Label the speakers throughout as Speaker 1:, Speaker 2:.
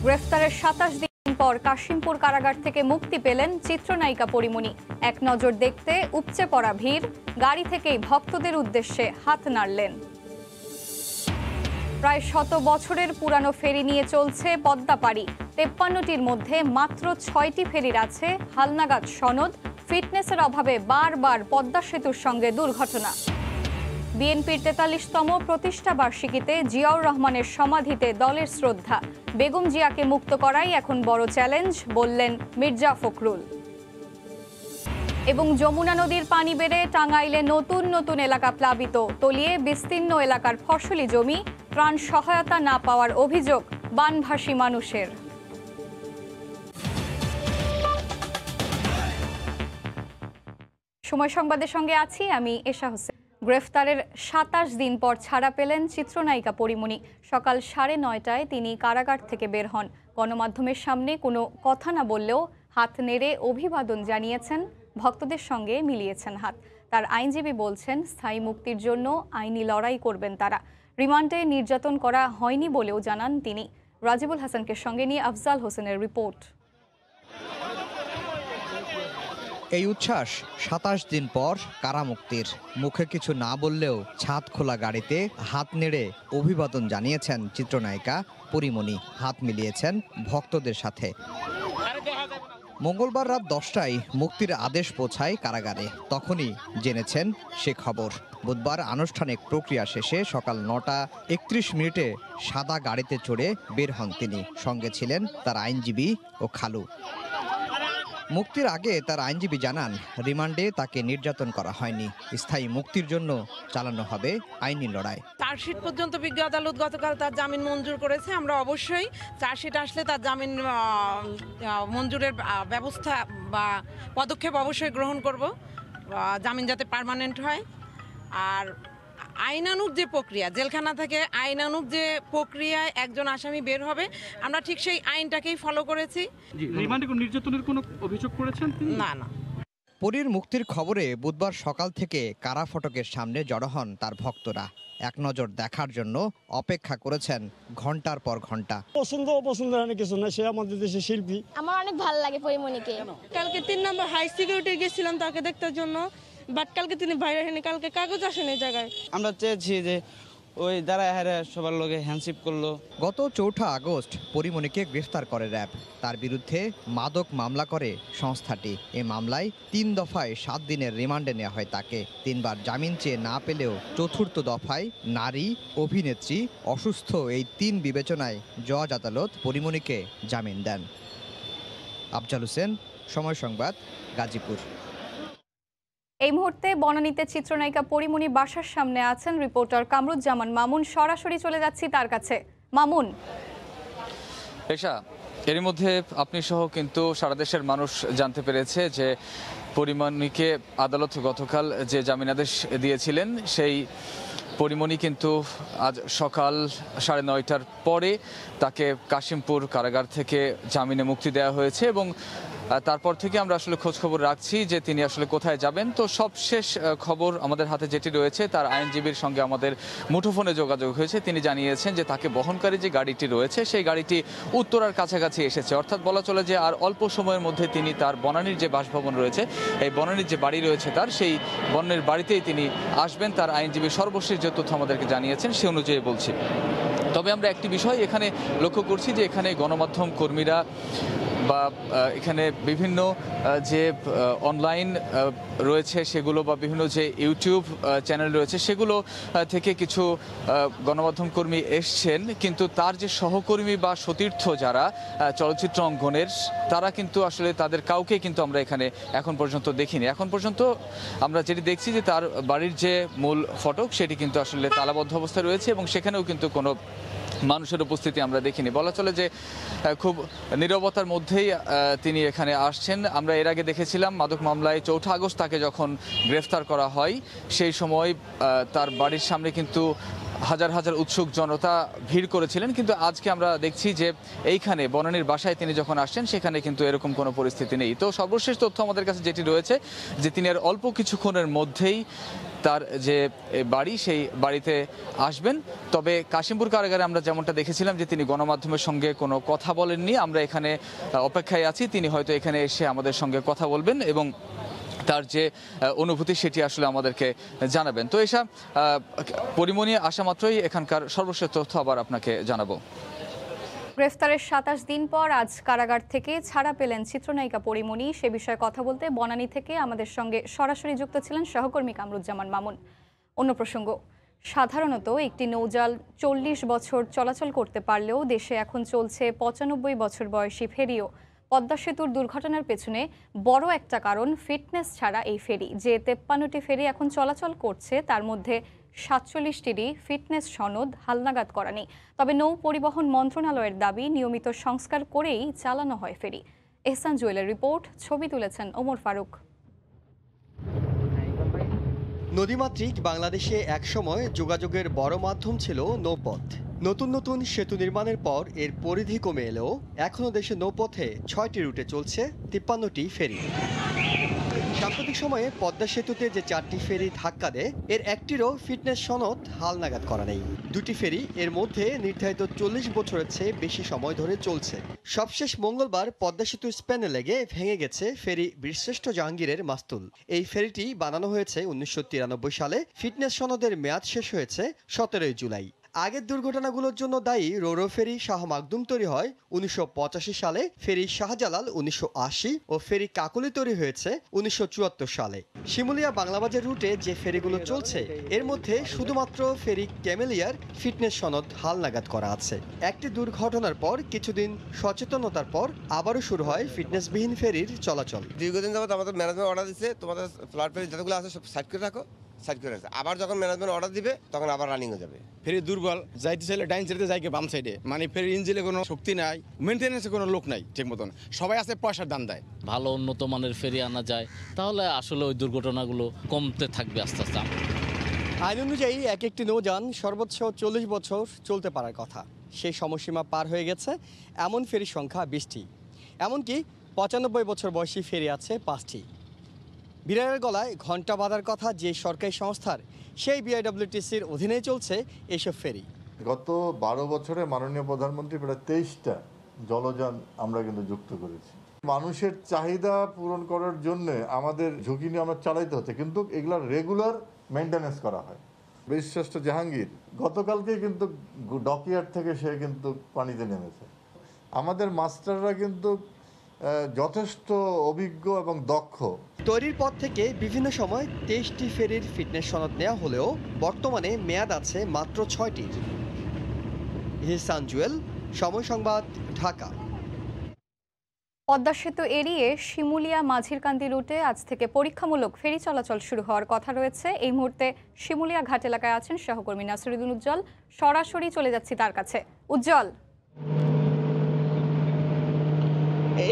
Speaker 1: গ্রেফতারের ২৭ দিন পর কাশিমপুর কারাগার থেকে মুক্তি পেলেন চিত্রনায়িকা পরীমনি। এক নজর দেখতে উপচে পড়া ভিড়, গাড়ি থেকেই ভক্তদের উদ্দেশ্যে হাত নাড়লেন। প্রায় ১০০ বছরের পুরানো ফেরি নিয়ে চলছে পদ্মা পাড়ি। ৫৩টির মধ্যে মাত্র ৬টি ফেরির আছে হালনাগাদ সনদ। ফিটনেসের অভাবে বারবার পদ্মা সেতুর সঙ্গে দুর্ঘটনা। বিএনপির ৪৩তম প্রতিষ্ঠা বার্ষিকীতে জিয়াউর রহমানের সমাধিতে দলের শ্রদ্ধা। বেগম জিয়াকে মুক্ত করাই এখন বড় চ্যালেঞ্জ, বললেন মির্জা ফখরুল। এবং যমুনা নদীর পানি বেড়ে টাঙ্গাইলে নতুন নতুন এলাকা প্লাবিত, তলিয়ে বিস্তীর্ণ এলাকার ফসলি জমি। ত্রাণ সহায়তা না পাওয়ার অভিযোগ বানভাসী মানুষের। সময় সংবাদের সঙ্গে আছি আমি এশা হোসেন। গ্রেফতারের ২৭ দিন পর ছাড়া পেলেন চিত্রনায়িকা পরীমনি। সকাল ৯:৩০টায় তিনি কারাগার থেকে বের হন। গণমাধ্যমের সামনে কোনো কথা না বললেও হাত নেড়ে অভিবাদন জানিয়েছেন, ভক্তদের সঙ্গে মিলিয়েছেন হাত। তার আইনজীবী বলছেন, স্থায়ী মুক্তির জন্য আইনি লড়াই করবেন তারা। রিমান্ডে নির্যাতন করা হয়নি বলেও জানান তিনি। রাজিবুল হাসানকে সঙ্গে নিয়ে আফজাল হোসেনের রিপোর্ট।
Speaker 2: এই উচ্ছ্বাস ২৭ দিন পর কারামুক্তির। মুখে কিছু না বললেও ছাদ খোলা গাড়িতে হাত নেড়ে অভিবাদন জানিয়েছেন চিত্রনায়িকা পরীমনি। হাত মিলিয়েছেন ভক্তদের সাথে। মঙ্গলবার রাত ১০টায় মুক্তির আদেশ পৌঁছায় কারাগারে। তখনই জেনেছেন সে খবর। বুধবার আনুষ্ঠানিক প্রক্রিয়া শেষে সকাল ৯:৩১ সাদা গাড়িতে চড়ে বের হন তিনি। সঙ্গে ছিলেন তার আইনজীবী ও খালু। মুক্তির আগে তার আইনজীবী জানান, রিমান্ডে তাকে নির্যাতন করা হয়নি। স্থায়ী মুক্তির জন্য চালানো হবে আইনি লড়াই।
Speaker 3: চার্জশিট পর্যন্ত বিজ্ঞ আদালত গতকাল তার জামিন মঞ্জুর করেছে। আমরা অবশ্যই চার্জশিট আসলে তার জামিন মঞ্জুরের ব্যবস্থা বা পদক্ষেপ অবশ্যই গ্রহণ করব, জামিন যাতে পার্মানেন্ট হয়। আর আইনানুগ যে প্রক্রিয়া, জেলখানা থেকে আইনানুগ যে প্রক্রিয়ায় একজন আসামি বের হবে, আমরা ঠিক সেই আইনটাকেই ফলো করেছি।
Speaker 4: রিমান্ডে কোনো নির্যাতনের কোনো অভিযোগ করেছেন?
Speaker 3: না না।
Speaker 2: পরীর মুক্তির খবরে বুধবার সকাল থেকে কারা ফটকের সামনে জড়ো হন তার ভক্তরা। এক নজর দেখার জন্য অপেক্ষা করেছেন ঘন্টার পর ঘন্টা।
Speaker 5: পছন্দ অনেক কিছু না, সে আমাদের দেশের শিল্পী।
Speaker 6: আমার অনেক ভালো লাগে পরীমনিকে।
Speaker 7: কালকে ৩ নম্বর হাই সিকিউরিটি গেছিলাম তাকে দেখতে জন্য, বাট কালকে তিনি বাইরে আসেনি, কালকে কাগজ আসেনি এই জায়গায়।
Speaker 8: আমরা চেয়েছি যে ওই দাঁড়ায় হারে সবার লোকে হ্যান্ডশিপ করলো।
Speaker 2: গত ৪ আগস্ট পরীমনিকে গ্রেফতার করে র্যাব। তার বিরুদ্ধে মাদক মামলা করে সংস্থাটি। এ মামলায় ৩ দফায় ৭ দিনের রিমান্ডে নেওয়া হয় তাকে। ৩বার জামিন চেয়ে না পেলেও চতুর্থ দফায় নারী, অভিনেত্রী, অসুস্থ এই ৩ বিবেচনায় জজ আদালত পরীমনিকে জামিন দেন। আফজাল হোসেন, সময় সংবাদ, গাজীপুর।
Speaker 1: এই মুহূর্তে বনানীতে চিত্রনায়িকা পরীমনির বাসার সামনে আছেন রিপোর্টার কামরুজ্জামান মামুন। সরাসরি চলে যাচ্ছি তার কাছে। মামুন।
Speaker 9: এশা, এর মধ্যে আপনি সহ কিন্তু সারা দেশের মানুষ জানতে পেরেছে যে পরীমনিকে আদালত গতকাল যে জামিনাদেশ দিয়েছিলেন, সেই পরীমনি কিন্তু আজ সকাল ৯:৩০টার পরে তাকে কাশিমপুর কারাগার থেকে জামিনে মুক্তি দেওয়া হয়েছে এবং তারপর থেকে আমরা আসলে খোঁজখবর রাখছি যে তিনি আসলে কোথায় যাবেন। তো সবশেষ খবর আমাদের হাতে যেটি রয়েছে, তার আইনজীবীর সঙ্গে আমাদের মুঠোফোনে যোগাযোগ হয়েছে। তিনি জানিয়েছেন যে তাকে বহনকারী যে গাড়িটি রয়েছে সেই গাড়িটি উত্তরার কাছাকাছি এসেছে। অর্থাৎ বলা চলে যে আর অল্প সময়ের মধ্যে তিনি তার বনানীর যে বাসভবন রয়েছে, এই বনানীর যে বাড়ি রয়েছে তার, সেই বনানীর বাড়িতেই তিনি আসবেন। তার আইনজীবী সর্বশেষ যে তথ্য আমাদেরকে জানিয়েছেন সে অনুযায়ী বলছি। তবে আমরা একটি বিষয় এখানে লক্ষ্য করছি যে এখানে গণমাধ্যম কর্মীরা বা এখানে বিভিন্ন যে অনলাইন রয়েছে সেগুলো বা বিভিন্ন যে ইউটিউব চ্যানেল রয়েছে সেগুলো থেকে কিছু গণমাধ্যম কর্মী এসছেন, কিন্তু তার যে সহকর্মী বা সতীর্থ যারা চলচ্চিত্র অঙ্গনের, তারা কিন্তু আসলে তাদের কাউকে কিন্তু আমরা এখানে এখন পর্যন্ত দেখিনি। এখন পর্যন্ত আমরা যেটি দেখছি যে তার বাড়ির যে মূল ফটক সেটি কিন্তু আসলে তালাবদ্ধ অবস্থায় রয়েছে এবং সেখানেও কিন্তু কোনো মানুষের উপস্থিতি আমরা দেখিনি। বলা চলে যে খুব নীরবতার মধ্যেই তিনি এখানে আসছেন। আমরা এর আগে দেখেছিলাম মাদক মামলায় ৪ আগস্ট তাকে যখন গ্রেফতার করা হয়, সেই সময় তার বাড়ির সামনে কিন্তু হাজার হাজার উৎসুক জনতা ভিড় করেছিলেন, কিন্তু আজকে আমরা দেখছি যে এইখানে বনানীর বাসায় তিনি যখন আসছেন সেখানে কিন্তু এরকম কোনো পরিস্থিতি নেই। তো সর্বশেষ তথ্য আমাদের কাছে যেটি রয়েছে যে তিনি আর অল্প কিছুক্ষণের মধ্যেই তার যে বাড়ি সেই বাড়িতে আসবেন। তবে কাশিমপুর কারাগারে আমরা যেমনটা দেখেছিলাম যে তিনি গণমাধ্যমের সঙ্গে কোনো কথা বলেননি। আমরা এখানে অপেক্ষায় আছি, তিনি হয়তো এখানে এসে আমাদের সঙ্গে কথা বলবেন এবং তার যে অনুভূতি সেটি আসলে আমাদেরকে জানাবেন। তো এসব পরিমণি আসা মাত্রই এখানকার সর্বশেষ তথ্য আবার আপনাকে জানাবো।
Speaker 1: গ্রেফতারের 27 দিন পর আজ কারাগার থেকে ছাড়া পেলেন চিত্রনায়িকা পরিমণি। সে বিষয়ে কথা বলতে বনানী থেকে আমাদের সঙ্গে সরাসরি যুক্ত ছিলেন সহকর্মী কামরুজ্জামান মামুন। অন্য প্রসঙ্গ, সাধারণত একটি নৌজান 40 বছর চলাচল করতে পারলেও দেশে এখন চলছে 95 বছর বয়সী ফেরিও। পদ্মা সেতুর দুর্ঘটনার পেছনে বড় একটা কারণ ফিটনেস ছাড়া এই ফেরি। যে 53টি ফেরি এখন চলাচল করছে তার মধ্যে 47টিরই ফিটনেস সনদ হালনাগাদ করা নেই। তবে নৌ পরিবহন মন্ত্রণালয়ের দাবি নিয়মিত সংস্কার করেই চালানো হয় ফেরি। এহসান জুয়েলের রিপোর্ট, ছবি তুলেছেন ওমর ফারুক।
Speaker 10: নদীমাতৃক বাংলাদেশে একসময় যোগাযোগের বড় মাধ্যম ছিল নৌপথ। নতুন নতুন সেতু নির্মাণের পর এর পরিধি কমে এলেও এখনও দেশে নৌপথে 6টি রুটে চলছে 53টি ফেরি। সাম্প্রতিক সময়ে পদ্মা সেতুতে যে 4টি ফেরি ধাক্কা দেয় এর একটিরও ফিটনেস সনদ হালনাগাদ করা নেই। 2টি ফেরি এর মধ্যে নির্ধারিত 40 বছরের চেয়ে বেশি সময় ধরে চলছে। সবশেষ মঙ্গলবার পদ্মা সেতুর স্প্যানে লেগে ভেঙে গেছে ফেরি বীরশ্রেষ্ঠ জাহাঙ্গীরের মাস্তুল। এই ফেরিটি বানানো হয়েছে 1993 সালে। ফিটনেস সনদের মেয়াদ শেষ হয়েছে 17 জুলাই। আগের দুর্ঘটনাগুলোর জন্য দায়ী রোরো ফেরি শাহ মাকদুম তৈরি হয় 1985 সালে, ফেরি শাহজালাল 1980 ও ফেরি কাকলি তৈরি হয়েছে 1974 সালে। শিমুলিয়া বাংলাবাজার রুটে যে ফেরিগুলো চলছে এর মধ্যে শুধুমাত্র ফেরি ক্যামেলিয়ার ফিটনেস সনদ হালনাগাদ করা আছে। একটি দুর্ঘটনার পর কিছুদিন সচেতনতার পর আবারও শুরু হয় ফিটনেসবিহীন ফেরির চলাচল।
Speaker 11: দীর্ঘদিন যাবত আমাদের ম্যানেজমেন্ট অর্ডার দিচ্ছে, তোমাদের ফ্লাড ফেরি যতগুলো আছে সব সাইড করে রাখো, সাইড করে আছে। আবার যখন ম্যানেজমেন্ট অর্ডার দিবে তখন আবার রানিং হয়ে যাবে।
Speaker 12: ফেরি দুর্বল, যাইতে চাইলে ডাইন সাইডে যাইকে বাম সাইডে, মানে ফেরির ইঞ্জিনে কোনো শক্তি নাই, মেনটেন্যান্সে কোনো লোক নাই ঠিক মতন, সবাই আছে পয়সার দাম দেয়।
Speaker 13: ভালো উন্নত মানের ফেরি আনা যায় তাহলে আসলে ওই দুর্ঘটনাগুলো কমতে থাকবে আস্তে আস্তে।
Speaker 10: আইন অনুযায়ী এক একটি নৌযান সর্বোচ্চ 40 বছর চলতে পারার কথা। সেই সময়সীমা পার হয়ে গেছে এমন ফেরির সংখ্যা 20টি। এমনকি 95 বছর বয়সী ফেরি আছে 5টি। বিড়ালের গলায় ঘণ্টা বাঁধার কথা যে সরকারি সংস্থার, সেই বিআইডব্লিউটিসির অধীনেই চলছে এসব ফেরি।
Speaker 14: গত 12 বছরে মাননীয় প্রধানমন্ত্রী প্রায় 23টা জলযান আমরা কিন্তু যুক্ত করেছি। মানুষের চাহিদা পূরণ করার জন্য আমাদের ঝুঁকি নিয়ে আমরা চালাইতে হচ্ছে, কিন্তু এগুলার রেগুলার মেনটেন্যান্স করা হয়। বীরশ্রেষ্ঠ জাহাঙ্গীর গতকালকে কিন্তু ডকইয়ার্ড থেকে সে কিন্তু পানিতে নেমেছে। আমাদের মাস্টাররা কিন্তু যথেষ্ট অভিজ্ঞ এবং দক্ষ।
Speaker 10: তৈরির পর থেকে বিভিন্ন সময় 23টি ফেরির ফিটনেস সনদ নেওয়া হলেও বর্তমানে মেয়াদ আছে মাত্র 6টির। এহসান জুয়েল, সময় সংবাদ, ঢাকা।
Speaker 1: পদ্মা সেতু এড়িয়ে শিমুলিয়া মাঝিরকান্দি রুটে আজ থেকে পরীক্ষামূলক ফেরি চলাচল শুরু হওয়ার কথা রয়েছে। এই মুহূর্তে শিমুলিয়া ঘাট এলাকায় আছেন সহকর্মী নাসিরুদ্দিন উজ্জ্বল। সরাসরি চলে যাচ্ছি তার কাছে। উজ্জ্বল,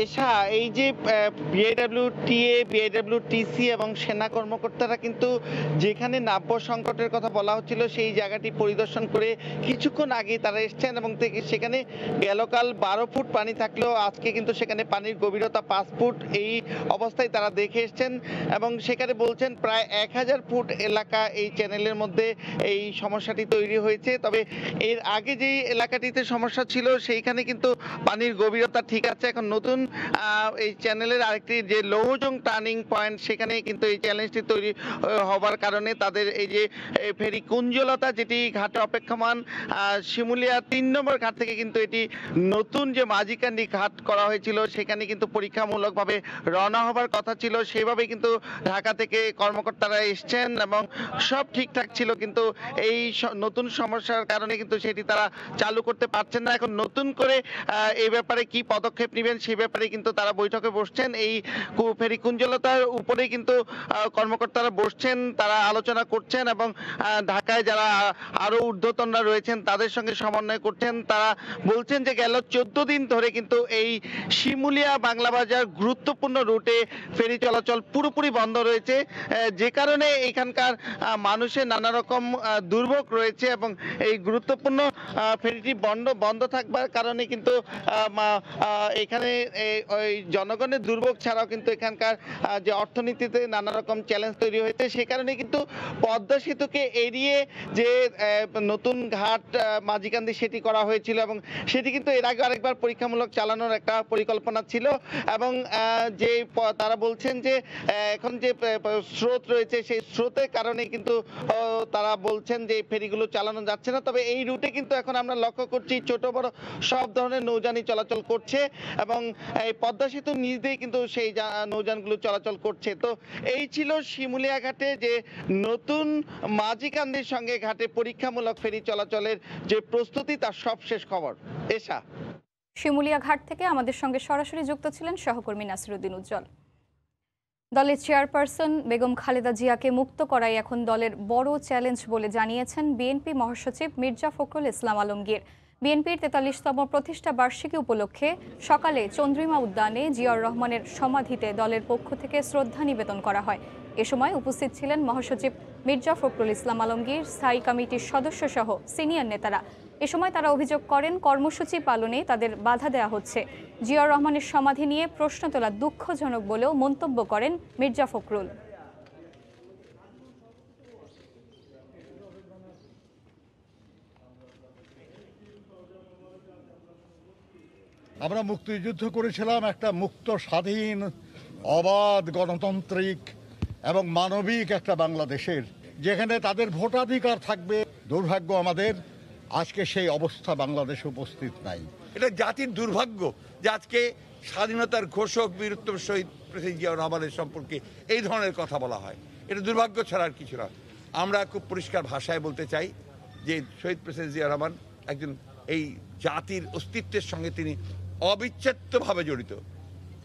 Speaker 15: এশা, এই যে বিআইডব্লিউটিএ, বিআইডব্লিউটিসি এবং সেনা কর্মকর্তারা কিন্তু যেখানে নাব্য সংকটের কথা বলা হচ্ছিল সেই জায়গাটি পরিদর্শন করে কিছুক্ষণ আগে তারা এসছেন এবং সেখানে গেলকাল 12 ফুট পানি থাকলেও আজকে কিন্তু সেখানে পানির গভীরতা 5 ফুট। এই অবস্থায় তারা দেখে এসছেন এবং সেখানে বলছেন প্রায় 1000 ফুট এলাকা এই চ্যানেলের মধ্যে এই সমস্যাটি তৈরি হয়েছে। তবে এর আগে যেই এলাকাটিতে সমস্যা ছিল সেইখানে কিন্তু পানির গভীরতা ঠিক আছে। এখন নতুন এই চ্যানেলের আরেকটি যে লৌহজং টার্নিং পয়েন্ট, সেখানে কিন্তু এই চ্যালেঞ্জটি তৈরি হবার কারণে তাদের এই যে ফেরি কুঞ্জলতা যেটি ঘাটে অপেক্ষমান, শিমুলিয়া 3 নম্বর ঘাট থেকে কিন্তু এটি নতুন যে মাঝিকান্দি ঘাট করা হয়েছিল সেখানে কিন্তু পরীক্ষামূলকভাবে রওনা হবার কথা ছিল। সেভাবে কিন্তু ঢাকা থেকে কর্মকর্তারা এসছেন এবং সব ঠিকঠাক ছিল, কিন্তু এই নতুন সমস্যার কারণে কিন্তু সেটি তারা চালু করতে পারছেন না। এখন নতুন করে এই ব্যাপারে কি পদক্ষেপ নেবেন সে ব্যাপারে কিন্তু তারা বৈঠকে বসছেন। এই ফেরি কুঞ্জলতার উপরে কিন্তু কর্মকর্তারা বসছেন, তারা আলোচনা করছেন এবং ঢাকায় যারা আরো ঊর্ধ্বতনরা রয়েছেন তাদের সঙ্গে সমন্বয় করছেন। তারা বলছেন যে গেল 14 দিন ধরে কিন্তু এই শিমুলিয়া বাংলা বাজার গুরুত্বপূর্ণ রুটে ফেরি চলাচল পুরোপুরি বন্ধ রয়েছে, যে কারণে এখানকার মানুষের নানা রকম দুর্ভোগ রয়েছে এবং এই গুরুত্বপূর্ণ ফেরিটি বন্ধ থাকবার কারণে কিন্তু এখানে ওই জনগণের দুর্ভোগ ছাড়াও কিন্তু এখানকার যে অর্থনীতিতে নানা রকম চ্যালেঞ্জ তৈরি হয়েছে, সে কারণে কিন্তু পদ্মা সেতুকে এড়িয়ে যে নতুন ঘাট মাঝিকান্দি সেটি করা হয়েছিল এবং সেটি কিন্তু এর আগে আরেকবার পরীক্ষামূলক চালানোর একটা পরিকল্পনা ছিল এবং যে তারা বলছেন যে এখন যে স্রোত রয়েছে সেই স্রোতের কারণে কিন্তু তারা বলছেন যে ফেরিগুলো চালানো যাচ্ছে না। তবে এই রুটে কিন্তু এখন আমরা লক্ষ্য করছি ছোট বড় সব ধরনের নৌযানই চলাচল করছে এবং এই পদ্মা সেতুর নিচ দিয়ে কিন্তু সেই নৌযানগুলো চলাচল করছে। তো এই ছিল শিমুলিয়া ঘাটে যে নতুন মাঝিকান্দির সঙ্গে ঘাটে পরীক্ষামূলক ফেরি চলাচলের যে প্রস্তুতি তার সবশেষ খবর। এশা,
Speaker 1: শিমুলিয়া ঘাট থেকে আমাদের সঙ্গে সরাসরি যুক্ত ছিলেন সহকর্মী নাসিরুদ্দিন উজ্জ্বল। দলের চেয়ারপারসন বেগম খালেদা জিয়াকে মুক্ত করাই এখন দলের বড় চ্যালেঞ্জ বলে জানিয়েছেন বিএনপি মহাসচিব মির্জা ফখরুল ইসলাম আলমগীর। বিএনপির ৪৩তম প্রতিষ্ঠা বার্ষিকী উপলক্ষে সকালে চন্দ্রিমা উদ্যানে জিয়াউর রহমানের সমাধিতে দলের পক্ষ থেকে শ্রদ্ধা নিবেদন করা হয়। এ সময় উপস্থিত ছিলেন মহাসচিব মির্জা ফখরুল ইসলাম আলমগীর, স্থায়ী কমিটির সদস্য সহ সিনিয়র নেতারা। এ সময় তারা অভিযোগ করেন কর্মসূচি পালনে তাদের বাধা দেওয়া হচ্ছে। জিয়াউর রহমানের সমাধি নিয়ে প্রশ্ন তোলা দুঃখজনক বলেও মন্তব্য করেন মির্জা ফখরুল।
Speaker 16: আমরা মুক্তিযুদ্ধ করেছিলাম একটা মুক্ত, স্বাধীন, অবাধ, গণতান্ত্রিক এবং মানবিক একটা বাংলাদেশের, যেখানে তাদের ভোটাধিকার থাকবে। দুর্ভাগ্য আমাদের আজকে সেই অবস্থা বাংলাদেশে উপস্থিত নাই।
Speaker 17: এটা জাতির দুর্ভাগ্য যে আজকে স্বাধীনতার ঘোষক বীরত্ব শহীদ প্রেসিডেন্ট জিয়াউর রহমানের সম্পর্কে এই ধরনের কথা বলা হয়। এটা দুর্ভাগ্য ছাড়া আর কিছু না। আমরা খুব পরিষ্কার ভাষায় বলতে চাই যে শহীদ প্রেসিডেন্ট জিয়াউর রহমান একজন এই জাতির অস্তিত্বের সঙ্গে তিনি অবিচ্ছেদ্যভাবে জড়িত।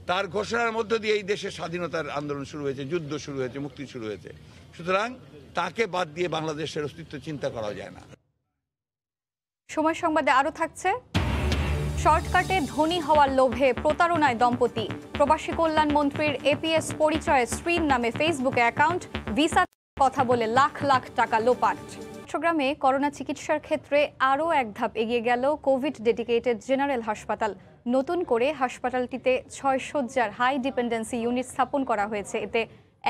Speaker 17: তার ঘোষণার মধ্য দিয়ে এই দেশের স্বাধীনতার আন্দোলন শুরু হয়েছে, যুদ্ধ শুরু হয়েছে, মুক্তি শুরু হয়েছে। সুতরাং তাকে বাদ দিয়ে বাংলাদেশের অস্তিত্ব চিন্তা করা যায় না।
Speaker 1: সময় সংবাদে আরো থাকছে, শর্টকাটে ধনী হওয়ার লোভে প্রতারণায় দম্পতি। প্রবাসী কল্যাণ মন্ত্রীর এপিএস পরিচয়ে স্ত্রীর নামে ফেসবুকে অ্যাকাউন্ট, ভিসা কথা বলে লাখ লাখ টাকা লোপাট। চট্টগ্রামে করোনা চিকিৎসার ক্ষেত্রে আরও এক ধাপ এগিয়ে গেল কোভিড ডেডিকেটেড জেনারেল হাসপাতাল। নতুন করে হাসপাতালটিতে ৬ শয্যার হাই ডিপেন্ডেন্সি ইউনিট স্থাপন করা হয়েছে। এতে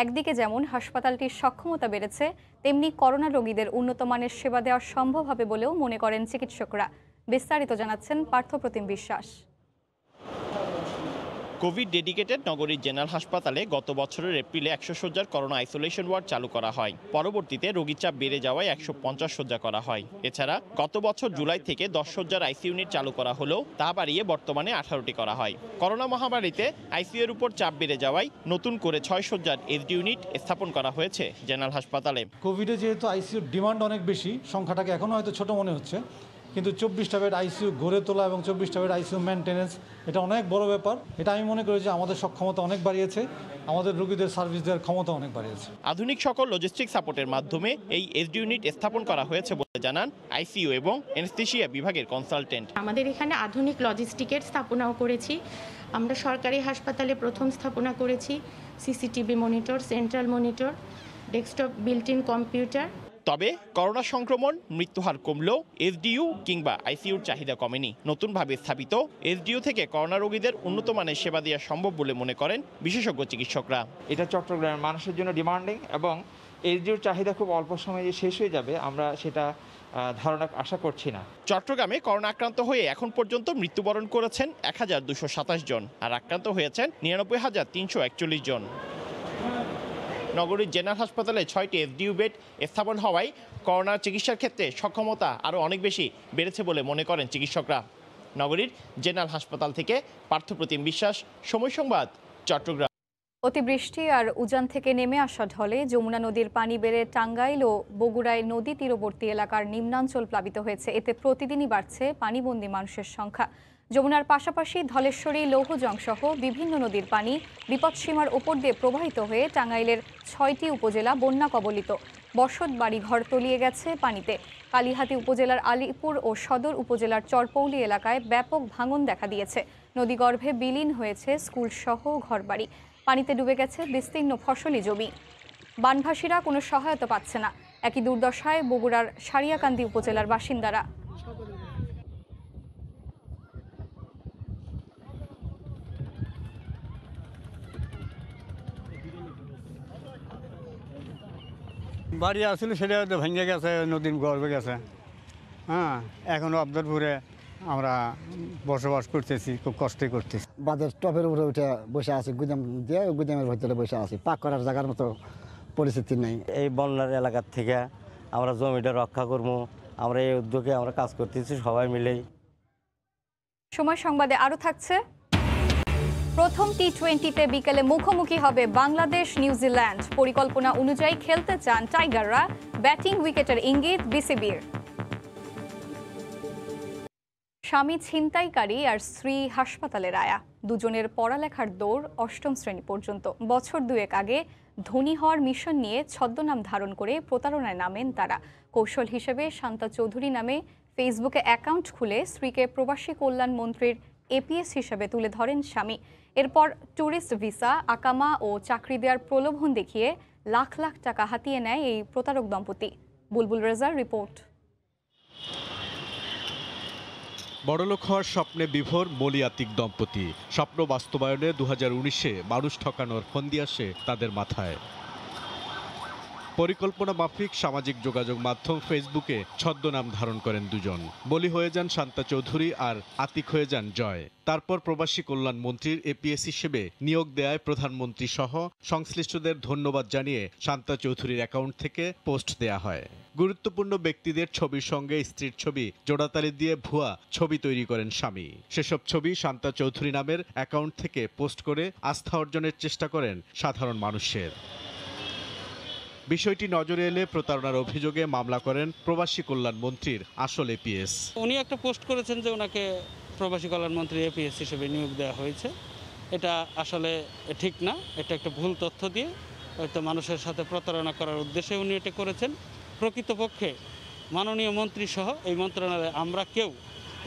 Speaker 1: একদিকে যেমন হাসপাতালটির সক্ষমতা বেড়েছে, তেমনি করোনা রোগীদের উন্নত মানের সেবা দেওয়া সম্ভব হবে বলেও মনে করেন চিকিৎসকরা। বিস্তারিত জানাচ্ছেন পার্থপ্রতিম বিশ্বাস।
Speaker 18: কোভিড ডেডিকেটেড নগরীর জেনারেল হাসপাতালে গত বছরের এপ্রিলে ১০০ শয্যার করোনা আইসোলেশন ওয়ার্ড চালু করা হয়। পরবর্তীতে রোগীর চাপ বেড়ে যাওয়ায় ১৫০ শয্যা করা হয়। এছাড়া গত বছর জুলাই থেকে ১০ শয্যার আইসিইউ ইউনিট চালু করা হলেও তা বাড়িয়ে বর্তমানে ১৮টি করা হয়। করোনা মহামারীতে আইসিইউ এর উপর চাপ বেড়ে যাওয়ায় নতুন করে ৬ শয্যার এসডি ইউনিট স্থাপন করা হয়েছে জেনারেল হাসপাতালে।
Speaker 19: কোভিডে যেহেতু আইসিইউর ডিমান্ড অনেক বেশি, সংখ্যাটাকে এখনও হয়তো ছোট মনে হচ্ছে, কিন্তু ২৪টা বেড আইসিইউ গড়ে তোলা এবং ২৪টা বেড আইসিইউ মেনটেন্যান্স, এটা অনেক বড় ব্যাপার। এটা আমি মনে করি যে আমাদের সক্ষমতা অনেক বাড়িয়েছে, আমাদের রোগীদের সার্ভিস দেওয়ার ক্ষমতা অনেক বাড়িয়েছে।
Speaker 18: আধুনিক সকল লজিস্টিক সাপোর্টের মাধ্যমে এই এসডি ইউনিট স্থাপন করা হয়েছে বলে জানান আইসিইউ এবং অ্যানেস্থেশিয়া বিভাগের কনসালটেন্ট।
Speaker 20: আমাদের এখানে আধুনিক লজিস্টিকের স্থাপনাও করেছি। আমরা সরকারি হাসপাতালে প্রথম স্থাপনা করেছি CCTV monitor, central monitor, desktop built in computer.
Speaker 18: তবে করোনা সংক্রমণ, মৃত্যুহার কমলেও এসডিইউ কিংবা আইসিইউর চাহিদা কমেনি। নতুনভাবে স্থাপিত এসডিইউ থেকে করোনা রোগীদের উন্নত মানের সেবা দেওয়া সম্ভব বলে মনে করেন বিশেষজ্ঞ চিকিৎসকরা।
Speaker 21: এটা চট্টগ্রামের মানুষের জন্য ডিমান্ডিং এবং এসডিইউর চাহিদা খুব অল্প সময়ে শেষ হয়ে যাবে, আমরা সেটা ধারণা আশা করছি না।
Speaker 18: চট্টগ্রামে করোনা আক্রান্ত হয়ে এখন পর্যন্ত মৃত্যুবরণ করেছেন ১,২২৭ জন, আর আক্রান্ত হয়েছেন ৯৯,৩৪১ জন। নগরীর জেনারেল হাসপাতালে ৬টি এসডিইউ বেড স্থাপন হওয়ায় করোনা চিকিৎসার ক্ষেত্রে সক্ষমতা আরও অনেক বেশি বেড়েছে বলে মনে করেন চিকিৎসকরা। নগরীর জেনারেল হাসপাতাল থেকে পার্থপ্রতিম বিশ্বাস, সময় সংবাদ, চট্টগ্রাম।
Speaker 1: অতিবৃষ্টি আর উজান থেকে নেমে আসা ঢলে যমুনা নদীর পানি বেড়ে টাঙ্গাইল ও বগুড়ায় নদী তীরবর্তী এলাকার নিম্নাঞ্চল প্লাবিত হয়েছে। এতে প্রতিদিনই বাড়ছে পানিবন্দী মানুষের সংখ্যা। যমুনার পাশাপাশি ধলেশ্বরী, লৌহজং সহ বিভিন্ন নদীর পানি বিপদসীমার ওপর দিয়ে প্রবাহিত হয়ে টাঙ্গাইলের 6টি উপজেলা বন্যা কবলিত। বসত বাড়িঘর তলিয়ে গেছে পানিতে। কালিহাতী উপজেলার আলীপুর ও সদর উপজেলার চরপৌলি এলাকায় ব্যাপক ভাঙন দেখা দিয়েছে। নদীগর্ভে বিলীন হয়েছে স্কুলসহ ঘরবাড়ি। পানিতে ডুবে গেছে বিস্তীর্ণ ফসলি জমি। বানভাসীরা কোনো সহায়তা পাচ্ছে না। একই দুর্দশায় বগুড়ার সারিয়াকান্দি উপজেলার বাসিন্দারা।
Speaker 5: বাড়ি আসছিল সেটা হয়তো ভেঙে গেছে, নদীর গর্ভে গেছে। হ্যাঁ, এখনো আবদারপুরে আমরা বসবাস করতেছি, খুব কষ্টই করতেছি।
Speaker 4: বাদের টপের উপরে উঠে বসে আছি, গুদাম দিয়ে গুদামের ভিতরে বসে আছি, পাক করার জায়গার মতো পরিস্থিতি নেই।
Speaker 22: এই বন্যার এলাকার থেকে আমরা জমিটা রক্ষা করবো, আমরা এই উদ্যোগে আমরা কাজ করতেছি সবাই মিলেই।
Speaker 1: সময় সংবাদে আরও থাকছে। প্রথম টি20তে বিকেলে মুখোমুখি হবে বাংলাদেশ নিউজিল্যান্ড। পরিকল্পনা অনুযায়ী খেলতে চান টাইগাররা, ব্যাটিং উইকেটের ইঙ্গিত বিসিবির। স্বামী ছিনতাইকারী আর স্ত্রী হাসপাতালের আয়া, দুজনের পড়ালেখার দৌড় 8ম শ্রেণী পর্যন্ত। বছর দুয়েক আগে ধনী হওয়ার মিশন নিয়ে ছদ্মনাম ধারণ করে প্রতারণায় নামেন তারা। কৌশল হিসেবে শান্তা চৌধুরী নামে ফেসবুকে অ্যাকাউন্ট খুলে স্ত্রীকে প্রবাসী কল্যাণ মন্ত্রীর এপিএস হিসেবে তুলে ধরেন স্বামী। এরপর ট্যুরিস্ট ভিসা, আকামা ও চাকরি দেওয়ার প্রলোভন দেখিয়ে লাখ লাখ টাকা হাতিয়ে নেয় এই প্রতারক দম্পতি। বুলবুল রেজার রিপোর্ট।
Speaker 23: বড়লোক হওয়ার স্বপ্নে বিভোর মলিয়াতিক দম্পতি। স্বপ্ন বাস্তবায়নে 2019-এ মানুষ ঠকানোর ফন্দি আসে তাদের মাথায়। পরিকল্পনা মাফিক সামাজিক যোগাযোগ মাধ্যম ফেসবুকে ছদ্মনাম ধারণ করেন দুজন। বলি হয়ে যান শান্তা চৌধুরী আর আতিক হয়ে যান জয়। তারপর প্রবাসী কল্যাণ মন্ত্রীর এপিএস হিসেবে নিয়োগ দেয় প্রধানমন্ত্রী সহ সংশ্লিষ্টদের ধন্যবাদ জানিয়ে শান্তা চৌধুরীর অ্যাকাউন্ট থেকে পোস্ট দেয়া হয়। গুরুত্বপূর্ণ ব্যক্তিদের ছবির সঙ্গে স্ত্রীর ছবি জোড়াতালি দিয়ে ভুয়া ছবি তৈরি করেন স্বামী। সেসব ছবি শান্তা চৌধুরী নামের অ্যাকাউন্ট থেকে পোস্ট করে আস্থা অর্জনের চেষ্টা করেন সাধারণ মানুষের। বিষয়টি নজরে এলে প্রতারণার অভিযোগে মামলা করেন প্রবাসী কল্যাণ মন্ত্রীর আসল এপিএস।
Speaker 24: উনি একটা পোস্ট করেছেন যে ওনাকে প্রবাসী কল্যাণ মন্ত্রীর এপিএস হিসেবে নিয়োগ দেওয়া হয়েছে। এটা আসলে ঠিক না, এটা একটা ভুল তথ্য দিয়ে হয়তো মানুষের সাথে প্রতারণা করার উদ্দেশ্যে উনি এটা করেছেন। প্রকৃতপক্ষে মাননীয় মন্ত্রী সহ এই মন্ত্রণালয়ে আমরা কেউ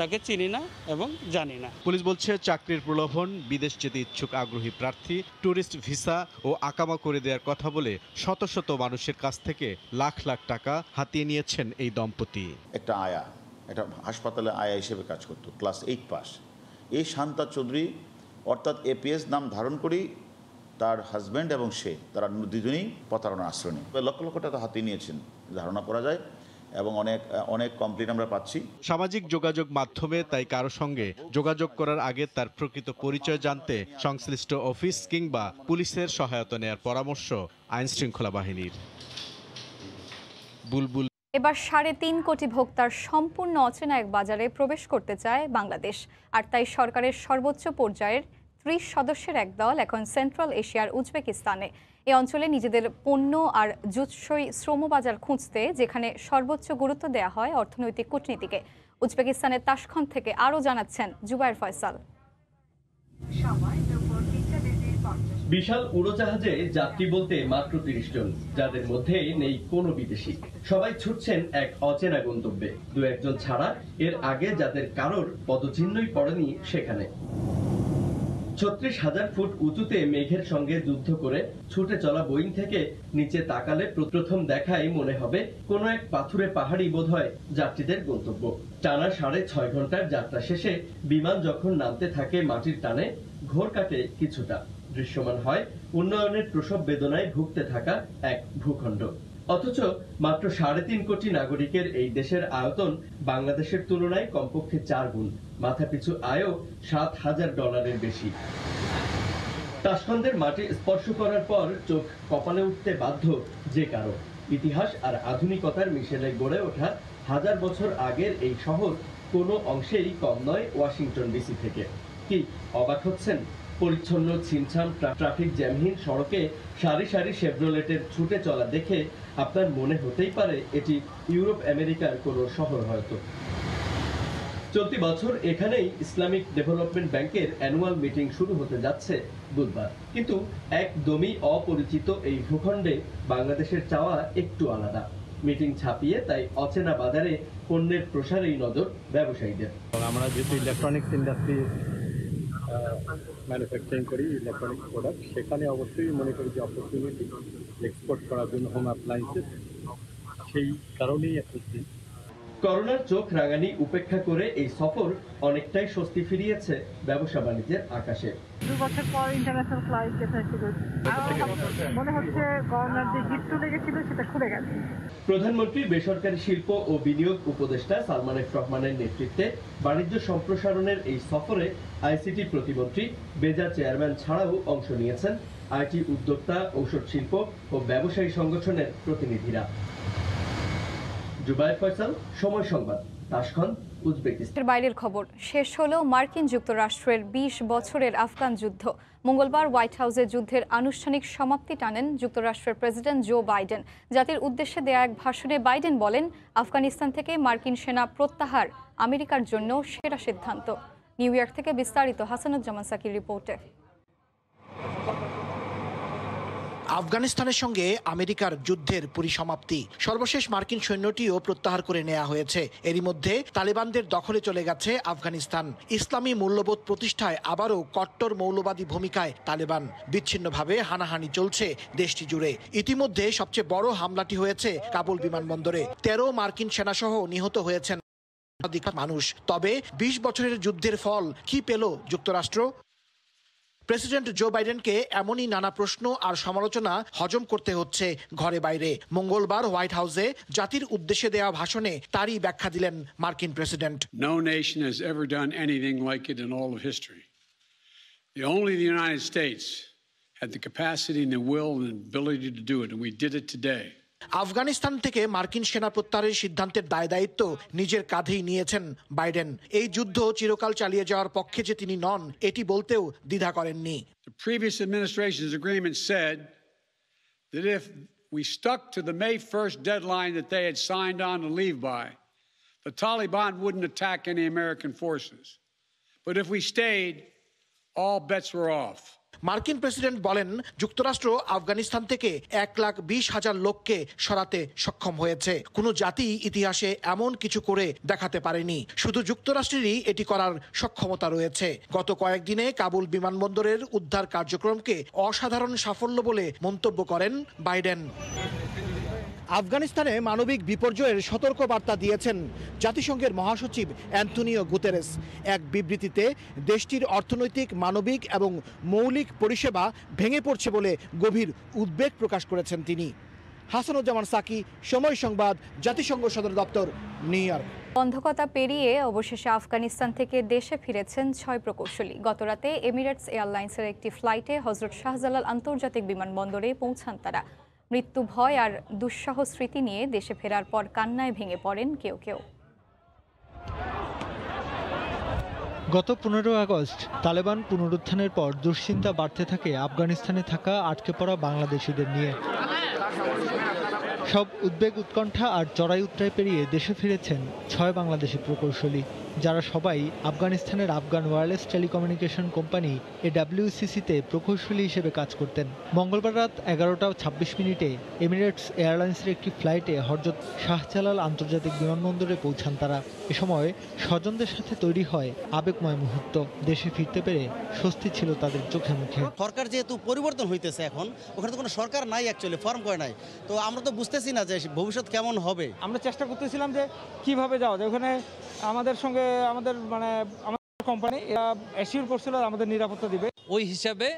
Speaker 24: তাকে চিনি না এবং জানি না।
Speaker 23: পুলিশ বলছে চাকরির প্রলোভন, বিদেশ যেতে ইচ্ছুক আগ্রহী প্রার্থী, ট্যুরিস্ট ভিসা ও আকামা করে দেওয়ার কথা বলে শত শত মানুষের কাছ থেকে লাখ লাখ টাকা হাতিয়ে নিয়েছেন এই দম্পতি।
Speaker 25: একটা আয়া, একটা হাসপাতালে আয়া হিসেবে কাজ করতো, ক্লাস 8 পাস। এই শান্তা চৌধুরী অর্থাৎ এপিএস নাম ধারণ করেই তার হাজব্যান্ড এবং সে তারা দুজনেই প্রতারণার আশ্রয় নেয়। লক্ষ লক্ষ টাকা হাতিয়ে নিয়েছেন ধারণা করা যায় এবং অনেক কমপ্লেন আমরা পাচ্ছি।
Speaker 23: সামাজিক যোগাযোগ মাধ্যমে তাই কারো সঙ্গে যোগাযোগ করার আগে তার প্রকৃত পরিচয় জানতে সংশ্লিষ্ট অফিস কিংবা পুলিশের সহায়তা নেয়ার পরামর্শ আইন শৃঙ্খলা বাহিনীর। বুলবুল।
Speaker 1: এবার 3.5 কোটি ভোক্তার সম্পূর্ণ অচেনা এক বাজারে প্রবেশ করতে চায় বাংলাদেশ। আর তাই সরকারের সর্বোচ্চ পর্যায়ের 30 সদস্যের এক দল এখন সেন্ট্রাল এশিয়ার উজবেকিস্তানে। এই অঞ্চলে নিজেদের পণ্য আর জুৎসই শ্রমবাজার খুঁজতে, যেখানে সর্বোচ্চ গুরুত্ব দেওয়া হয় অর্থনৈতিক কূটনীতিকে। উজবেকিস্তানের তাশখন্দ থেকে আরও জানাচ্ছেন জুবায়ের ফয়সাল।
Speaker 26: বিশাল উড়োজাহাজে যাত্রী বলতে মাত্র 30 জন, যাদের মধ্যে নেই কোনো বিদেশি। সবাই ছুটছেন এক অচেনা গন্তব্যে, দু একজন ছাড়া এর আগে যাদের কারোর পদচিহ্নই পড়েনি সেখানে। 36,000 ফুট উঁচুতে মেঘের সঙ্গে যুদ্ধ করে ছুটে চলা বোয়িং থেকে নিচে তাকালে প্রথম দেখাই মনে হবে কোনো এক পাথুরে পাহাড়ি বোধহয় যাত্রীদের গন্তব্য। টানা 6.5 ঘন্টার যাত্রা শেষে বিমান যখন নামতে থাকে মাটির টানে, ঘোর কাটে কিছুটা। দৃশ্যমান হয় উন্নয়নের প্রসব বেদনায় ভুগতে থাকা এক ভূখণ্ড। অথচ মাত্র 3.5 কোটি নাগরিকের এই দেশের আয়তন বাংলাদেশের তুলনায় কমপক্ষে 4 গুণ, মাথাপিছু আয়ও $7,000 বেশি। তাশখন্দের মাটি স্পর্শ করার পর চোখ কপালে উঠতে বাধ্য যে কারো। ইতিহাস আর আধুনিকতার মিশেলে গড়ে ওঠা 1000 বছর আগের এই শহর কোনো অংশেই কম নয় ওয়াশিংটন ডিসি থেকে। কি অবাক হচ্ছেন? পরিচ্ছন্ন ছিমছাম ট্রাফিক জ্যামহীন সড়কে সারি সারি শেভরোলেটের ছুটে চলা দেখে আপনার মনে হতেই পারে এটি ইউরোপ আমেরিকার কোনো শহর হয়তো। চলতি বছর এখানেই ইসলামিক ডেভেলপমেন্ট ব্যাংকের অ্যানুয়াল মিটিং শুরু হতে যাচ্ছে বুধবার। কিন্তু একদমই অপরিচিত এই ভূখণ্ডে বাংলাদেশের চাওয়া একটু আলাদা। মিটিং ছাপিয়ে তাই অচেনা বাজারে পণ্যের প্রসারেই নজর ব্যবসায়ীদের।
Speaker 2: আমরা যেহেতু ইলেকট্রনিক্স ইন্ডাস্ট্রি ম্যানুফ্যাকচারিং করি ইলেকট্রনিক্স প্রোডাক্ট, সেখানে অবশ্যই মনে করি যে অপরচুনিটি এক্সপোর্ট করার জন্য হোম অ্যাপ্লায়েন্সেস, সেই কারণেই এসেছি।
Speaker 26: করোনার চোখ রাঙানি উপেক্ষা করে এই সফর অনেকটাই স্বস্তি ফিরিয়েছে ব্যবসা বাণিজ্যের আকাশে।
Speaker 3: 2 বছর পর ইন্টারন্যাশনাল ফ্লাইট যেটা ছিল, মনে হচ্ছে করোনার যে গিফট লেগেছিল সেটা খুলে গেছে।
Speaker 26: প্রধানমন্ত্রী বেসরকারি শিল্প ও বিনিয়োগ উপদেষ্টা সালমান এফ রহমানের নেতৃত্বে বাণিজ্য সম্প্রসারণের এই সফরে আইসিটি প্রতিমন্ত্রী, বেজা চেয়ারম্যান ছাড়াও অংশ নিয়েছেন আইটি উদ্যোক্তা, ঔষধ শিল্প ও ব্যবসায়ী সংগঠনের প্রতিনিধিরা। জুবায়ের ফয়সাল, সময় সংবাদ, তাশখন্দ, উজবেকিস্তান।
Speaker 1: বাইরের খবর শেষ হলো মার্কিন যুক্তরাষ্ট্রের 20 বছরের আফগান যুদ্ধ। মঙ্গলবার হোয়াইট হাউসে যুদ্ধের আনুষ্ঠানিক সমাপ্তি টানেন যুক্তরাষ্ট্রের প্রেসিডেন্ট জো বাইডেন। জাতির উদ্দেশ্যে দেয়া এক ভাষণে বাইডেন বলেন, আফগানিস্তান থেকে মার্কিন সেনা প্রত্যাহার আমেরিকার জন্য সেরা সিদ্ধান্ত। নিউ ইয়র্ক থেকে বিস্তারিত হাসানুজ্জামান সাকির রিপোর্টে।
Speaker 6: আফগানিস্তানের সঙ্গে আমেরিকার যুদ্ধের পরিসমাপ্তি, সর্বশেষ মার্কিন সৈন্যটিও প্রত্যাহার করে নেওয়া হয়েছে। এরই মধ্যে তালেবানদের দখলে চলে গেছে আফগানিস্তান। ইসলামী মূল্যবোধ প্রতিষ্ঠায় আবারও কট্টর মৌলবাদী ভূমিকায় তালেবান। বিচ্ছিন্নভাবে হানাহানি চলছে দেশটি জুড়ে। ইতিমধ্যে সবচেয়ে বড় হামলাটি হয়েছে কাবুল বিমানবন্দরে। 13 মার্কিন সেনাসহ নিহত হয়েছেন মানুষ। তবে 20 বছরের যুদ্ধের ফল কি পেল যুক্তরাষ্ট্র? প্রেসিডেন্ট জো বাইডেনকে এমনই নানা প্রশ্ন আর সমালোচনা হজম করতে হচ্ছে ঘরে বাইরে। মঙ্গলবার হোয়াইট হাউসে জাতির উদ্দেশ্যে দেওয়া ভাষণে তারই ব্যাখ্যা দিলেন মার্কিন president.
Speaker 7: No nation has ever done anything like it in all of history. Only the United States had the capacity and the will and ability to do it, and we did it today.
Speaker 6: Afghanistan থেকে মার্কিন সেনা প্রত্যাহারের সিদ্ধান্তের দায় দায়িত্ব নিজের কাঁধেই নিয়েছেন Biden. এই যুদ্ধ চিরকাল চালিয়ে যাওয়ার পক্ষে যে তিনি নন, এটি বলতেও দ্বিধা করেননি।
Speaker 7: The previous administration's agreement said that if we stuck to the May 1st deadline that they had signed on to leave by, the Taliban wouldn't attack any American forces. But if we stayed, all bets were off.
Speaker 6: মার্কিন president বলেন, যুক্তরাষ্ট্র আফগানিস্তান থেকে 1,20,000 লোককে সরাতে সক্ষম হয়েছে। কোনো জাতি ইতিহাসে এমন কিছু করে দেখাতে পারেনি। শুধু যুক্তরাষ্ট্রেরই এটি করার সক্ষমতা রয়েছে। গত কয়েকদিনে কাবুল বিমানবন্দরের উদ্ধার কার্যক্রমকে অসাধারণ সাফল্য বলে মন্তব্য করেন বাইডেন। আফগানিস্তানে মানবিক বিপর্যয়ের সতর্ক বার্তা দিয়েছেন জাতিসংঘের মহাসচিব অ্যান্টনিও গুতেরেস। এক বিবৃতিতে দেশটির অর্থনৈতিক, মানবিক এবং মৌলিক পরিষেবা ভেঙে পড়ছে বলে গভীর উদ্বেগ প্রকাশ করেছেন তিনি। হাসানুজ্জামান সাকি, সময় সংবাদ, জাতিসংঘ সদর দপ্তর, নিউ ইয়র্ক।
Speaker 1: বন্ধকতা পেরিয়ে অবশেষে আফগানিস্তান থেকে দেশে ফিরেছেন 6 প্রকৌশলী। গতরাতে এমিরেটস এয়ারলাইন্সের একটি ফ্লাইটে হজরত শাহজালাল আন্তর্জাতিক বিমানবন্দরে পৌঁছান তারা। মৃত্যু ভয় আর দুঃসহ স্মৃতি নিয়ে দেশে ফেরার পর কান্নায় ভেঙে পড়েন কেউ কেউ।
Speaker 8: গত 15 আগস্ট তালেবান পুনরুত্থানের পর দুশ্চিন্তা বাড়তে থাকে আফগানিস্তানে থাকা আটকে পড়া বাংলাদেশিদের নিয়ে। সব উদ্বেগ, উৎকণ্ঠা আর চড়াই উতরাই পেরিয়ে দেশে ফিরেছেন 6 বাংলাদেশি প্রকৌশলী, যারা সবাই আফগানিস্তানের আফগান ওয়্যারলেস টেলিকমিউনিকেশন কোম্পানি AWCC-তে প্রকৌশলী হিসেবে কাজ করতেন। মঙ্গলবার রাত 11:26 এমিরেটস এয়ারলাইন্সের একটি ফ্লাইটে হযরত শাহজালাল আন্তর্জাতিক বিমানবন্দরে পৌঁছান তারা। এ সময় স্বজনদের সাথে তৈরি হয় আবেগময় মুহূর্ত। দেশে ফিরতে পেরে স্বস্তি ছিল তাদের চোখে মুখে।
Speaker 9: সরকার যেহেতু পরিবর্তন হইতেছে, এখন ওখানে তো কোনো সরকার নাই, অ্যাকচুয়ালি ফর্ম করে নাই, তো আমরা তো বুঝতেছি না যে ভবিষ্যৎ কেমন হবে।
Speaker 27: আমরা চেষ্টা করতেছিলাম যে কিভাবে যাওয়া যায়। ওখানে আমাদের সঙ্গে আমাদের কোম্পানি অ্যাসিওর করছিল আমাদের নিরাপত্তা দিবে,
Speaker 28: ওই হিসাবে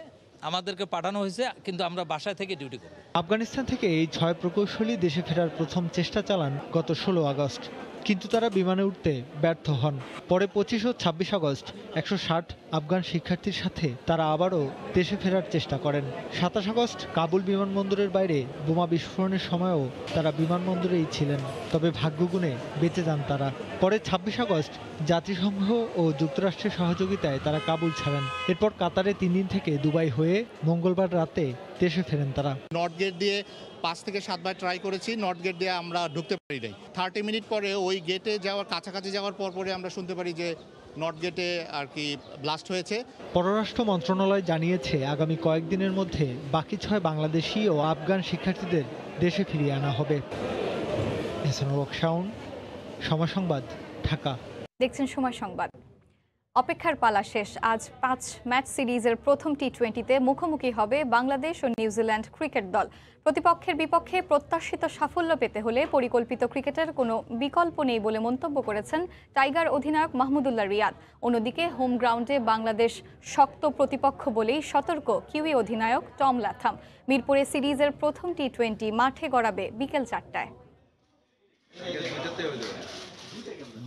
Speaker 28: আমাদেরকে পাঠানো হয়েছে, কিন্তু আমরা বাসায় থেকে ডিউটি করব।
Speaker 8: আফগানিস্তান থেকে এই 6 প্রকৌশলী দেশে ফেরার প্রথম চেষ্টা চালান গত 16 আগস্ট, কিন্তু তারা বিমানে উঠতে ব্যর্থ হন। পরে 25 ও 26 আগস্ট 160 আফগান শিক্ষার্থীর সাথে তারা আবারও দেশে ফেরার চেষ্টা করেন। 27 আগস্ট কাবুল বিমানবন্দরের বাইরে বোমা বিস্ফোরণের সময়ও তারা বিমানবন্দরেই ছিলেন, তবে ভাগ্যগুণে বেঁচে যান তারা। পরে 26 আগস্ট জাতিসংঘ ও যুক্তরাষ্ট্রের সহযোগিতায় তারা কাবুল ছাড়েন। এরপর কাতারে 3 দিন থেকে দুবাই হয়ে মঙ্গলবার রাতে দেশে ফেরেন তারা।
Speaker 10: নর্থ গেট দিয়ে 5 থেকে 7 বার ট্রাই করেছি, নর্থ গেট দিয়ে আমরা ঢুকতে পারি নাই। 30 মিনিট পরে ওই গেটে যাওয়ার কাছাকাছি যাওয়ার পরে আমরা শুনতে পারি যে নর্থ গেটে আর কি ব্লাস্ট হয়েছে। পররাষ্ট্র
Speaker 8: মন্ত্রণালয় জানিয়েছে আগামী কয়েকদিনের মধ্যে বাকি 6 বাংলাদেশি ও আফগান শিক্ষার্থীদের দেশে ফিরিয়ে আনা হবে। সময় সংবাদ, ঢাকা।
Speaker 1: দেখছেন সময় সংবাদ। অপেক্ষার পালা শেষ। আজ 5 ম্যাচ সিরিজের প্রথম টি20তে মুখোমুখি হবে বাংলাদেশ ও নিউজিল্যান্ড ক্রিকেট দল। প্রতিপক্ষের বিপক্ষে প্রত্যাশিত সাফল্য পেতে হলে পরিকল্পিত ক্রিকেটের কোনো বিকল্প নেই বলে মন্তব্য করেছেন টাইগার অধিনায়ক মাহমুদুল্লাহ রিয়াদ। অন্যদিকে হোম গ্রাউন্ডে বাংলাদেশ শক্ত প্রতিপক্ষ বলেই সতর্ক কিউই অধিনায়ক টম ল্যাথাম। মিরপুরে সিরিজের প্রথম টি20 মাঠে গড়াবে বিকেল 4টায়।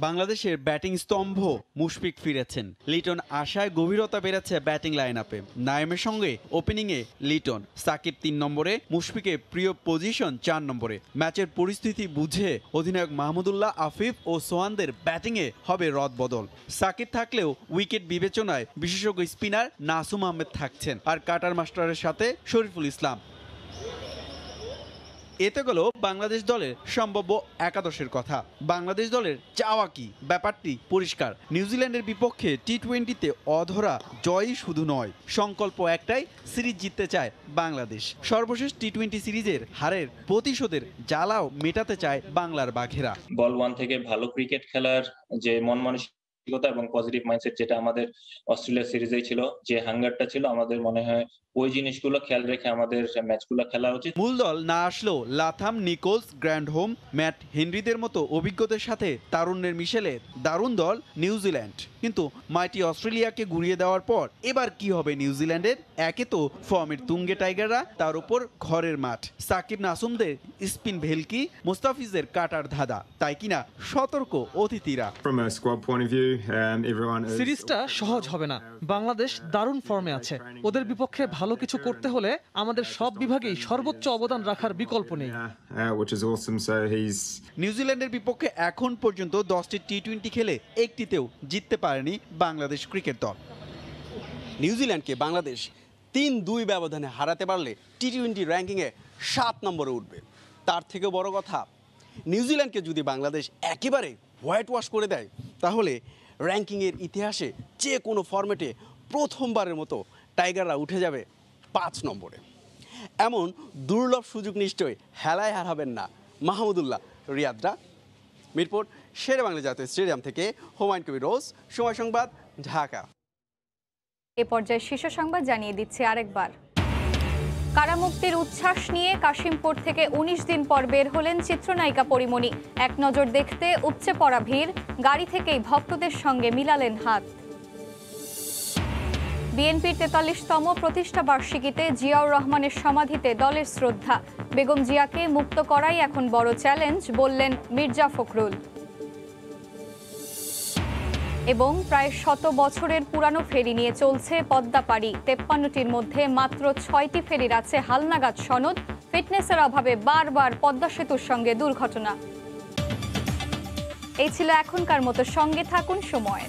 Speaker 11: বাংলাদেশের ব্যাটিং স্তম্ভ মুশফিক ফিরেছেন। লিটন আশায় গভীরতা বেড়েছে ব্যাটিং লাইন আপে। নাইমের সঙ্গে ওপেনিংয়ে লিটন, সাকিব 3 নম্বরে, মুশফিকের প্রিয় পজিশন 4 নম্বরে। ম্যাচের পরিস্থিতি বুঝে অধিনায়ক মাহমুদুল্লাহ, আফিফ ও সোহানদের ব্যাটিংয়ে হবে রদবদল। সাকিব থাকলেও উইকেট বিবেচনায় বিশেষজ্ঞ স্পিনার নাসুম আহমেদ থাকছেন, আর কাটার মাস্টারের সাথে শরীফুল ইসলাম। এতে গেল বাংলাদেশ দলের সম্ভাব্য একাদশের কথা। বাংলাদেশ দলের চাওয়া কি? ব্যাপারটি পরিষ্কার। নিউজিল্যান্ডের বিপক্ষে টি20তে অধরা জয়ই শুধু নয়, সংকল্প একটাই, সিরিজ জিততে চায় বাংলাদেশ। সর্বশেষ টি20 সিরিজের হারের প্রতিশোধের জ্বালাও মেটাতে চায় বাংলার বাঘেরা।
Speaker 12: বল 1 থেকে ভালো ক্রিকেট খেলার যে মন মানসিকতা এবং পজিটিভ মাইন্ডসেট, যেটা আমাদের অস্ট্রেলিয়া সিরিজেই ছিল, যে হাঙ্গারটা ছিল, আমাদের মনে হয় ওই জিনিসগুলো খেয়াল রেখে আমাদের ম্যাচগুলো খেলা উচিত।
Speaker 11: মূল দল না আসলেও লাথাম, নিকোলস, গ্র্যান্ডহোম, ম্যাট হেনরিদের মতো অভিজ্ঞদের সাথে তারুণ্যের মিশেলে দারুণ দল নিউজিল্যান্ড। কিন্তু মাইটি অস্ট্রেলিয়াকে গুড়িয়ে দেওয়ার পর এবার কি হবে নিউজিল্যান্ডের? একে তো ফর্মের তুঙ্গে টাইগাররা, তার উপর ঘরের মাঠ, সাকিব নাসুমদের স্পিন ভেলকি, মুস্তাফিজের কাটার ধাঁধা, তাই কিনা সতর্ক অতিথিরা।
Speaker 27: সিরিজটা সহজ হবে না। বাংলাদেশ দারুণ ফর্মে আছে। ওদের বিপক্ষে ভালো কিছু করতে হলে আমাদের সব বিভাগেই সর্বোচ্চ অবদান রাখার বিকল্প নেই।
Speaker 11: নিউজিল্যান্ডের বিপক্ষে এখন পর্যন্ত 10টি টি20 খেলে একটিতেও জিততে পারেনি বাংলাদেশ ক্রিকেট দল।
Speaker 13: নিউজিল্যান্ডকে বাংলাদেশ 3-2 ব্যবধানে হারাতে পারলে টি20 র্যাঙ্কিংয়ে 7 নম্বরে উঠবে। তার থেকে বড় কথা, নিউজিল্যান্ডকে যদি বাংলাদেশ একেবারে হোয়াইট ওয়াশ করে দেয়, তাহলে র্যাঙ্কিংয়ের ইতিহাসে যে কোনো ফরম্যাটে প্রথমবারের মতো টাইগাররা উঠে যাবে 5 নম্বরে। এমন দুর্লভ সুযোগ নিশ্চয়ই হেলায় হারাবেন না মাহমুদুল্লাহ রিয়াদরা। মিরপুর শেরেবাংলা জাতীয় স্টেডিয়াম থেকে হুমায়ুন কবির রোজ, সময় সংবাদ, ঢাকা।
Speaker 1: এ পর্যায়ে শীর্ষ সংবাদ জানিয়ে দিচ্ছে আরেকবার। কারামুক্তির উচ্ছ্বাস নিয়ে কাশিমপুর থেকে 19 দিন পর বের হলেন চিত্রনায়িকা পরিমণি। এক নজর দেখতে উপচে পড়া ভিড়, গাড়ি থেকেই ভক্তদের সঙ্গে মিলালেন হাত। বিএনপির 43তম প্রতিষ্ঠা বার্ষিকীতে জিয়াউর রহমানের সমাধিতে দলের শ্রদ্ধা। বেগম জিয়াকে মুক্ত করাই এখন বড় চ্যালেঞ্জ বললেন মির্জা ফখরুল। এবং প্রায় 100 বছরের পুরানো ফেরি নিয়ে চলছে পদ্মা পাড়ি। 53টির মধ্যে মাত্র 6টি ফেরির আছে হালনাগাদ সনদ। ফিটনেসের অভাবে বারবার পদ্মা সেতুর সঙ্গে দুর্ঘটনা। এই ছিল এখনকার মতো, সঙ্গে থাকুন সময়।